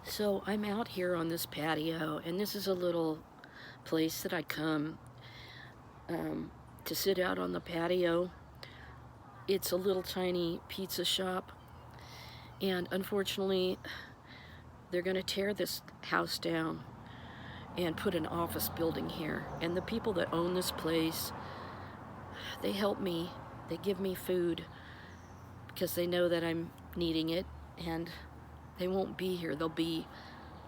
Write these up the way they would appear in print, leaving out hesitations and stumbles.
So I'm out here on this patio, and this is a little place that I come to sit out on the patio. It's a little tiny pizza shop, and unfortunately, they're going to tear this house down and put an office building here. And the people that own this place, they help me. They give me food because they know that I'm needing it, and they won't be here. They'll be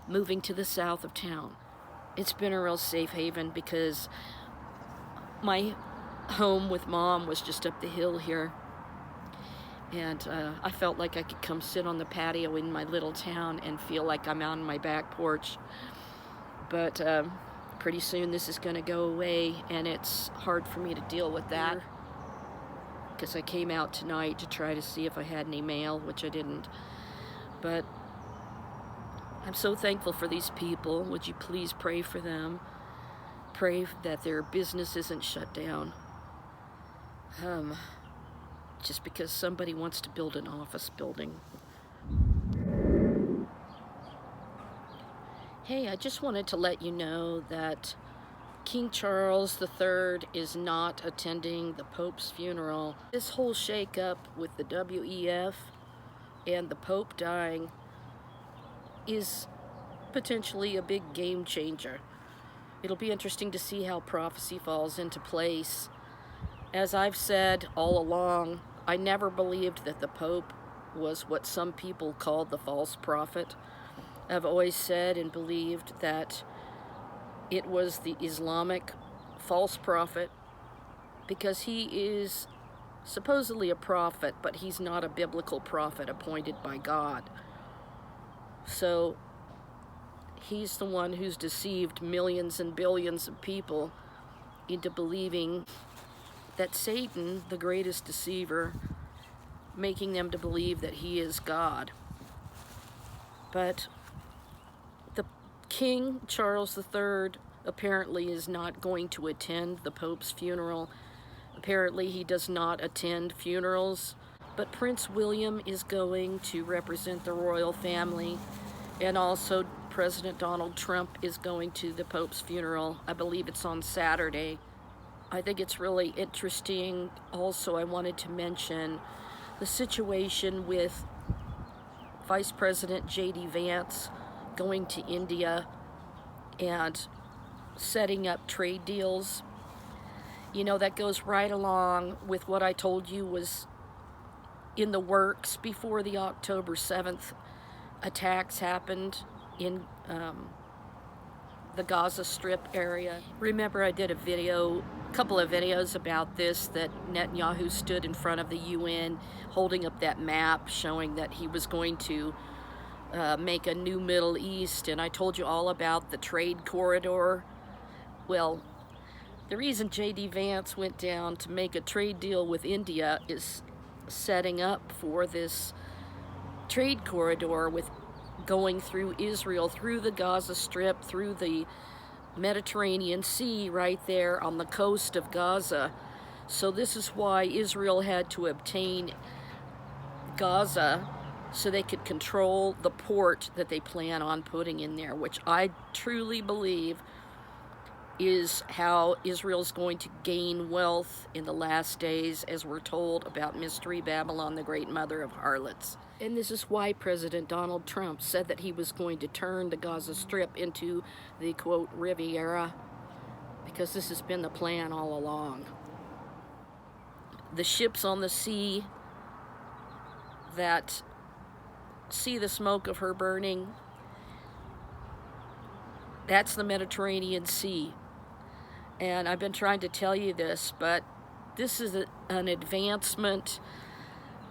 moving to the south of town. It's been a real safe haven because my home with Mom was just up the hill here, and I felt like I could come sit on the patio in my little town and feel like I'm out on my back porch. But pretty soon this is going to go away, and it's hard for me to deal with that because I came out tonight to try to see if I had any mail, which I didn't. But I'm so thankful for these people. Would you please pray for them? Pray that their business isn't shut down. Just because somebody wants to build an office building. Hey, I just wanted to let you know that King Charles III is not attending the Pope's funeral. This whole shakeup with the WEF and the Pope dying is potentially a big game changer. It'll be interesting to see how prophecy falls into place. As I've said all along, I never believed that the Pope was what some people called the false prophet. I've always said and believed that it was the Islamic false prophet because he is supposedly a prophet, but he's not a biblical prophet appointed by God. So he's the one who's deceived millions and billions of people into believing that Satan, the greatest deceiver, making them to believe that he is God. But the King Charles III apparently is not going to attend the Pope's funeral. Apparently he does not attend funerals, but Prince William is going to represent the royal family, and also President Donald Trump is going to the Pope's funeral. I believe it's on Saturday. I think it's really interesting. Also, I wanted to mention the situation with Vice President J.D. Vance going to India and setting up trade deals. You know, that goes right along with what I told you was in the works before the October 7th attacks happened in the Gaza Strip area. Remember, I did a couple of videos about this, that Netanyahu stood in front of the UN holding up that map showing that he was going to make a new Middle East, and I told you all about the trade corridor. Well, the reason J.D. Vance went down to make a trade deal with India is setting up for this trade corridor with going through Israel, through the Gaza Strip, through the Mediterranean Sea right there on the coast of Gaza. So this is why Israel had to obtain Gaza so they could control the port that they plan on putting in there, which I truly believe is how Israel's going to gain wealth in the last days, as we're told about Mystery Babylon, the great mother of harlots. And this is why President Donald Trump said that he was going to turn the Gaza Strip into the, quote, Riviera, because this has been the plan all along. The ships on the sea that see the smoke of her burning, that's the Mediterranean Sea. And I've been trying to tell you this, but this is an advancement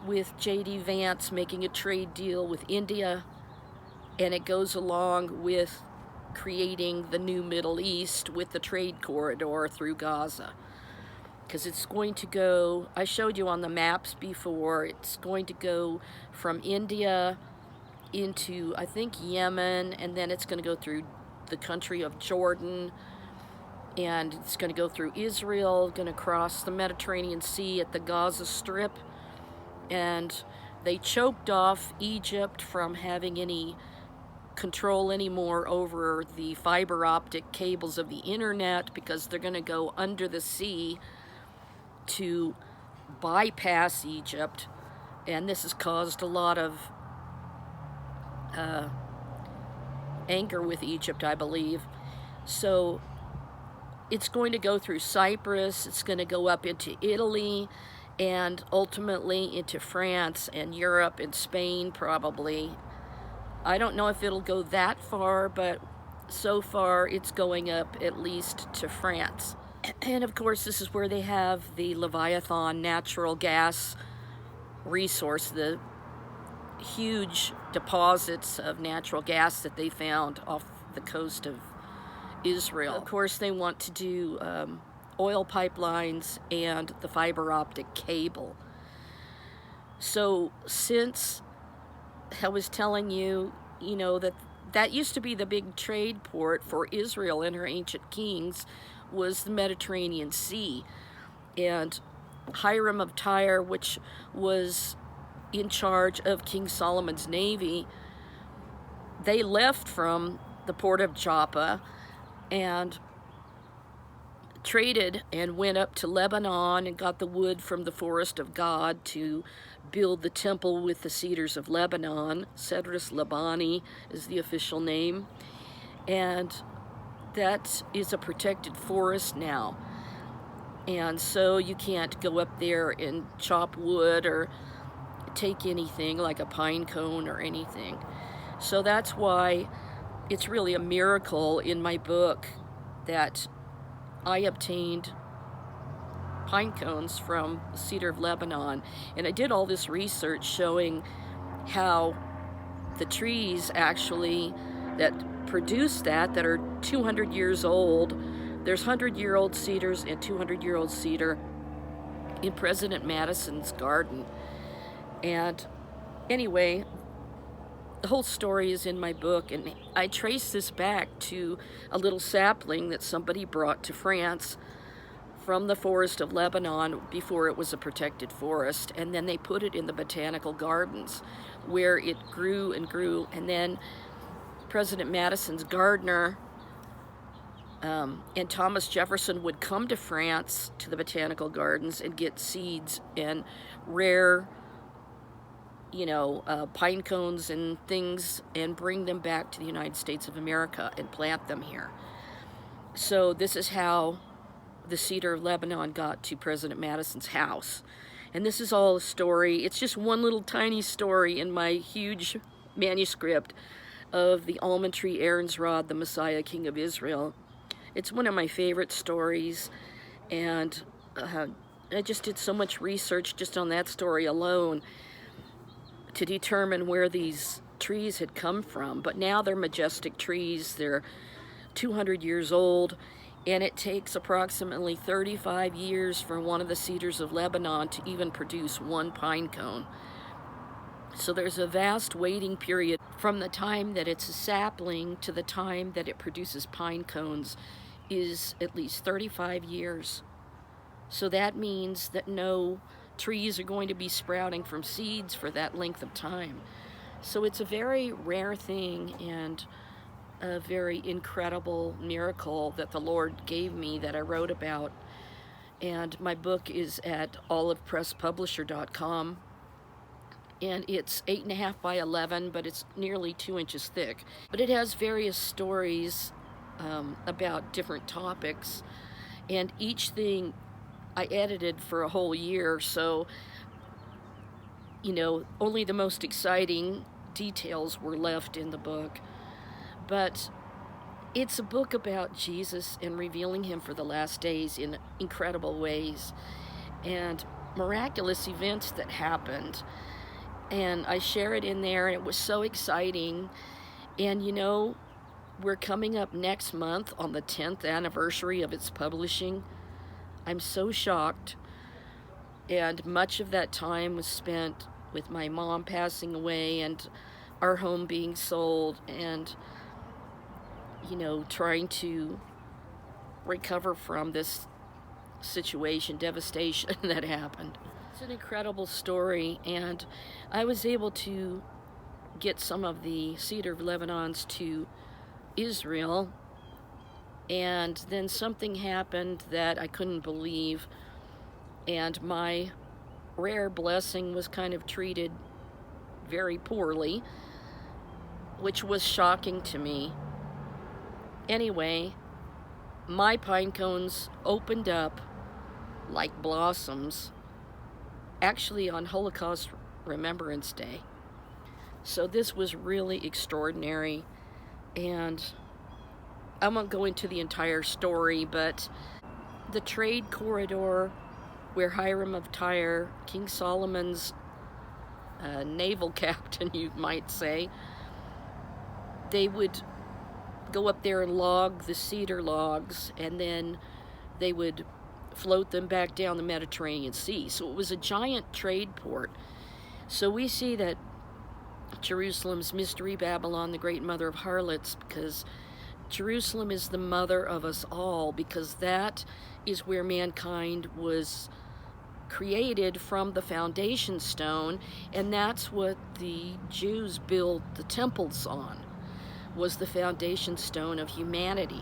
with J.D. Vance making a trade deal with India, and it goes along with creating the new Middle East with the trade corridor through Gaza. Because it's going to go, I showed you on the maps before, it's going to go from India into, I think, Yemen, and then it's going to go through the country of Jordan, and it's going to go through Israel, going to cross the Mediterranean Sea at the Gaza Strip, and they choked off Egypt from having any control anymore over the fiber optic cables of the internet, because they're going to go under the sea to bypass Egypt. And this has caused a lot of anger with Egypt, I believe. So it's going to go through Cyprus, it's going to go up into Italy, and ultimately into France and Europe and Spain, probably. I don't know if it'll go that far, but so far it's going up at least to France. And of course, this is where they have the Leviathan natural gas resource, the huge deposits of natural gas that they found off the coast of Israel. Of course, they want to do oil pipelines and the fiber optic cable. So since I was telling you, that used to be the big trade port for Israel and her ancient kings, was the Mediterranean Sea. And Hiram of Tyre, which was in charge of King Solomon's navy, they left from the port of Joppa and traded and went up to Lebanon and got the wood from the forest of God to build the temple with the cedars of Lebanon. Cedar of Lebanon is the official name. And that is a protected forest now. And so you can't go up there and chop wood or take anything like a pine cone or anything. So that's why it's really a miracle in my book that I obtained pine cones from Cedar of Lebanon. And I did all this research showing how the trees actually that produce that are 200 years old, there's 100-year-old cedars and 200-year-old cedar in President Madison's garden. And anyway, the whole story is in my book, and I trace this back to a little sapling that somebody brought to France from the forest of Lebanon before it was a protected forest, and then they put it in the botanical gardens where it grew and grew. And then President Madison's gardener and Thomas Jefferson would come to France to the botanical gardens and get seeds and rare pine cones and things, and bring them back to the United States of America and plant them here. So this is how the Cedar of Lebanon got to President Madison's house. And this is all a story. It's just one little tiny story in my huge manuscript of the almond tree, Aaron's rod, the Messiah, King of Israel. It's one of my favorite stories, and I just did so much research just on that story alone to determine where these trees had come from. But now they're majestic trees. They're 200 years old, and it takes approximately 35 years for one of the cedars of Lebanon to even produce one pine cone. So there's a vast waiting period from the time that it's a sapling to the time that it produces pine cones is at least 35 years. So that means that no trees are going to be sprouting from seeds for that length of time. So it's a very rare thing and a very incredible miracle that the Lord gave me that I wrote about. And my book is at olivepresspublisher.com. And it's 8.5 by 11, but it's nearly 2 inches thick. But it has various stories about different topics, and each thing I edited for a whole year, so only the most exciting details were left in the book. But it's a book about Jesus and revealing him for the last days in incredible ways and miraculous events that happened. And I share it in there, and it was so exciting. And we're coming up next month on the 10th anniversary of its publishing. I'm so shocked. And much of that time was spent with my mom passing away and our home being sold, and trying to recover from this situation, devastation that happened. It's an incredible story, and I was able to get some of the Cedar of Lebanons to Israel, and then something happened that I couldn't believe, and my rare blessing was kind of treated very poorly, which was shocking to me. Anyway, my pine cones opened up like blossoms, actually on Holocaust Remembrance Day. So this was really extraordinary, and I won't go into the entire story, but the trade corridor where Hiram of Tyre, King Solomon's naval captain, you might say, they would go up there and log the cedar logs, and then they would float them back down the Mediterranean Sea. So it was a giant trade port. So we see that Jerusalem's Mystery Babylon, the great mother of harlots, because Jerusalem is the mother of us all, because that is where mankind was created from the foundation stone, and that's what the Jews built the temples on, was the foundation stone of humanity.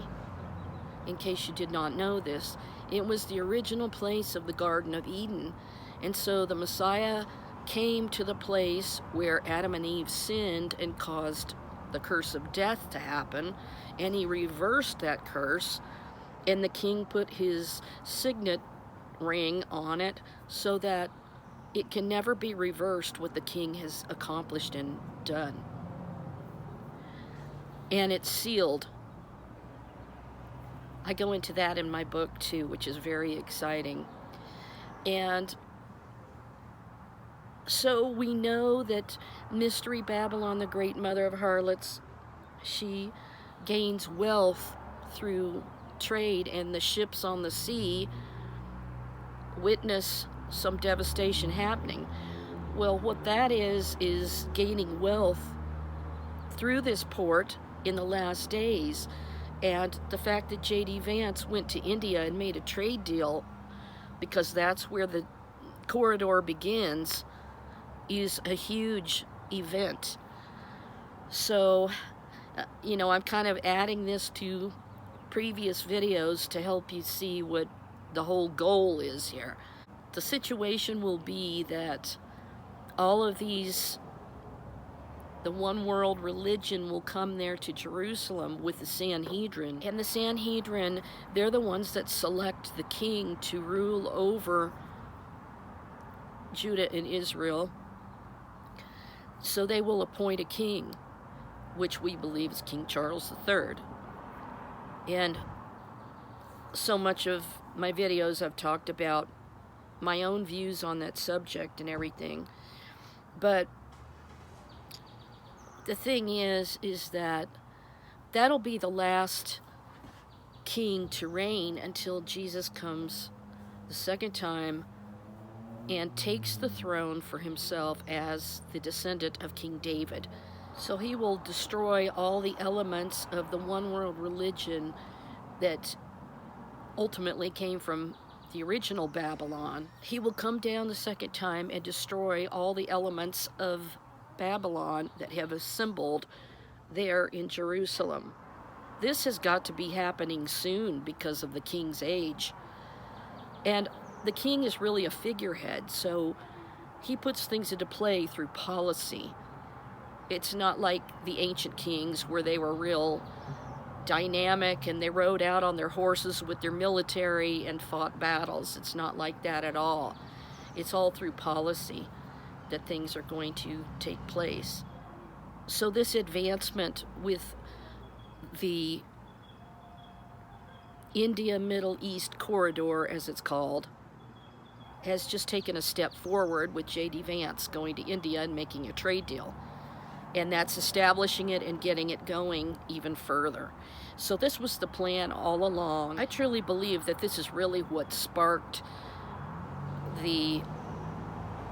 In case you did not know this, it was the original place of the Garden of Eden, and so the Messiah came to the place where Adam and Eve sinned and caused the curse of death to happen, and he reversed that curse, and the king put his signet ring on it so that it can never be reversed what the king has accomplished and done. And it's sealed. I go into that in my book too, which is very exciting. And so we know that Mystery Babylon, the great mother of harlots, she gains wealth through trade, and the ships on the sea witness some devastation happening. Well, what that is gaining wealth through this port in the last days. And the fact that J.D. Vance went to India and made a trade deal, because that's where the corridor begins, is a huge event. So, I'm kind of adding this to previous videos to help you see what the whole goal is here. The situation will be that all of these, the one world religion will come there to Jerusalem with the Sanhedrin. And the Sanhedrin, they're the ones that select the king to rule over Judah and Israel. So they will appoint a king, which we believe is King Charles III. And so much of my videos I've talked about my own views on that subject and everything. But the thing is that that'll be the last king to reign until Jesus comes the second time and takes the throne for himself as the descendant of King David. So he will destroy all the elements of the one world religion that ultimately came from the original Babylon. He will come down the second time and destroy all the elements of Babylon that have assembled there in Jerusalem. This has got to be happening soon because of the king's age. And the king is really a figurehead, so he puts things into play through policy. It's not like the ancient kings where they were real dynamic and they rode out on their horses with their military and fought battles. It's not like that at all. It's all through policy that things are going to take place. So this advancement with the India Middle East corridor, as it's called, has just taken a step forward with J.D. Vance going to India and making a trade deal. And that's establishing it and getting it going even further. So this was the plan all along. I truly believe that this is really what sparked the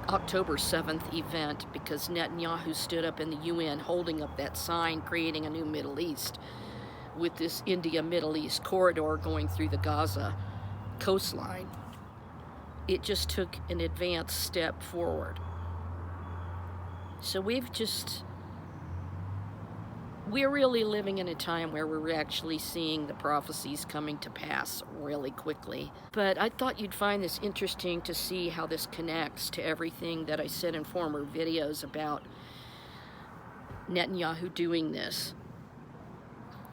October 7th event, because Netanyahu stood up in the UN holding up that sign creating a new Middle East with this India Middle East corridor going through the Gaza coastline. It just took an advanced step forward. So we've just we're really living in a time where we're actually seeing the prophecies coming to pass really quickly. But I thought you'd find this interesting to see how this connects to everything that I said in former videos about Netanyahu doing this.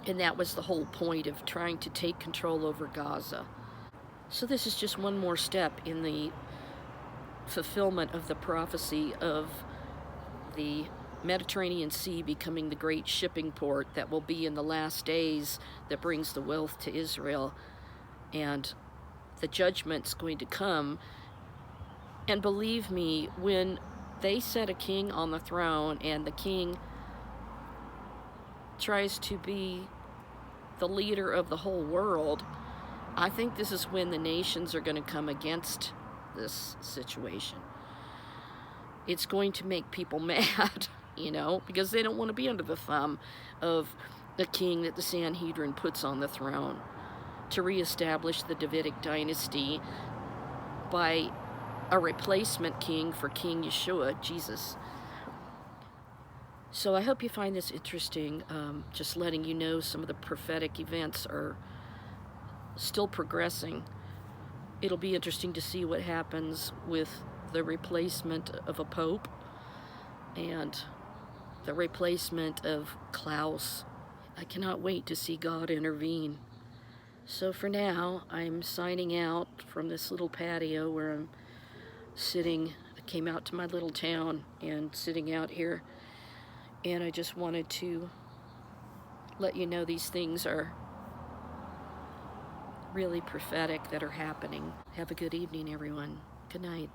And that was the whole point of trying to take control over Gaza. So this is just one more step in the fulfillment of the prophecy of the Mediterranean Sea becoming the great shipping port that will be in the last days, that brings the wealth to Israel. And the judgment's going to come. And believe me, when they set a king on the throne and the king tries to be the leader of the whole world, I think this is when the nations are going to come against this situation. It's going to make people mad, because they don't want to be under the thumb of the king that the Sanhedrin puts on the throne to reestablish the Davidic dynasty by a replacement king for King Yeshua, Jesus. So I hope you find this interesting, just letting you know some of the prophetic events are still progressing. It'll be interesting to see what happens with the replacement of a pope and the replacement of Klaus. I cannot wait to see God intervene. So for now, I'm signing out from this little patio where I'm sitting. I came out to my little town and sitting out here, and I just wanted to let you know these things are really prophetic that are happening. Have a good evening, everyone. Good night.